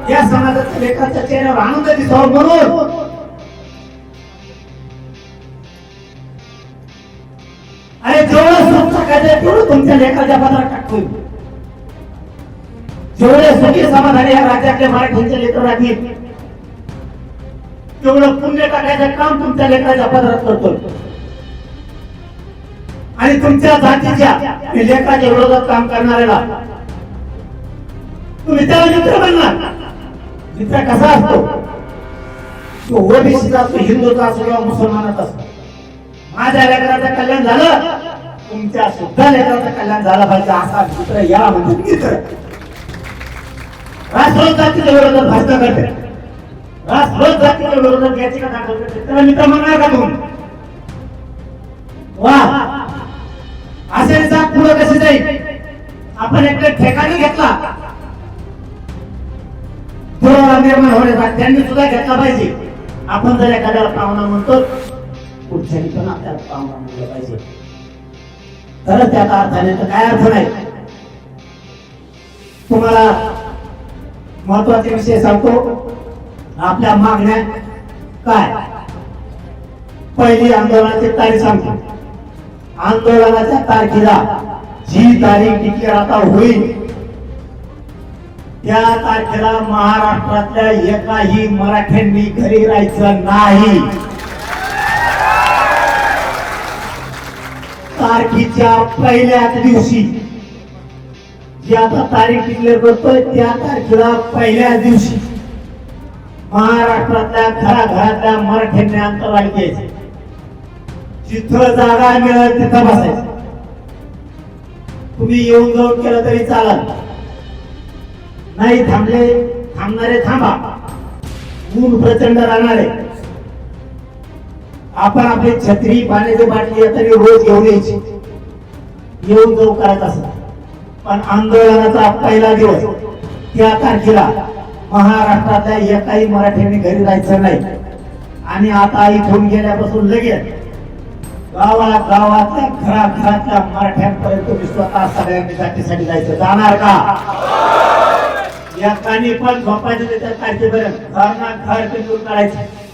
या समाजाच्या लेकराच्या चेहऱ्यावर आनंद दिसावा म्हणून अरे जेवढं सुख टाकायचं तेवढं तुमच्या लेकराच्या पदरात टाकतोय. जेवढे सुखी समाधानी या राज्यातले मराठीचे लेकर राहतील तेवढं पुण्य टाकायचं काम तुमच्या लेकराच्या पदरात करतोय. आणि तुमच्या जातीच्या लेकराच्या विरोधात काम करणाऱ्याला तुम्ही त्याला मित्र बनणार. मित्र कसा असतो? तो ओबीसीचा असतो, हिंदूचा असतो किंवा मुसलमानाचा असतो. माझ्या लेकराचं कल्याण झालं, तुमच्या सुद्धा लेकराचं कल्याण झालं पाहिजे असा मित्र या म्हणजे मित्र. राष्ट्रवाद जातीच्या विरोधात भाषण करते, राष्ट्रवाद जातीच्या विरोधात याचिका दाखल करते, त्याला मित्र म्हणणार का तुम्ही? वा असे जात पुढे कसे जाईल? आपण एक ठिकाणी घेतला दुरावा निर्माण होण्याचा, त्यांनी सुद्धा घेतला पाहिजे. आपण जर एखाद्याला पाहुणा म्हणतो पुढच्यानी पण आपल्याला पाहुणा म्हणलं पाहिजे, तरच त्याचा अर्थ नाही तर काय अर्थ नाही. तुम्हाला महत्वाचे विषय सांगतो. आपल्या मागण्या काय? पहिली आंदोलनाची तारीख सांगतो. आंदोलनाच्या तारखेला जी तारीख डिक्लेअर आता होईल त्या तारखेला महाराष्ट्रातल्या एकाही मराठ्यांनी घरी राहायचं नाही. तारखेच्या पहिल्याच दिवशी जी आता तारीख डिक्लेअर करतोय त्या तारखेला पहिल्याच दिवशी महाराष्ट्रातल्या घराघरातल्या मराठ्यांनी अंतरवाली घ्यायची. जिथं जागा मिळेल तिथं बसायचं. तुम्ही येऊन जाऊन केलं तरी चालत नाही. थांबणारे थांबा. ऊन प्रचंड राहणारे. आपण आपली छत्री पाण्याची बाटली तरी रोज घेऊन यायची, येऊन जाऊ करायचं असं. पण आंदोलनाचा पहिला दिवस त्या तारखेला महाराष्ट्रातल्या एकाही मराठ्यांनी घरी राहायचं नाही. आणि आता इथून गेल्यापासून लगेच गावातल्या घराघरातल्या मराठ्यांपर्यंत तुम्ही स्वतः सगळ्यांनी जातीसाठी जायचं. जाणार का? एकाने पण झोपायचं त्या तारखेपर्यंत घर ना घर पिंजून काढायचं.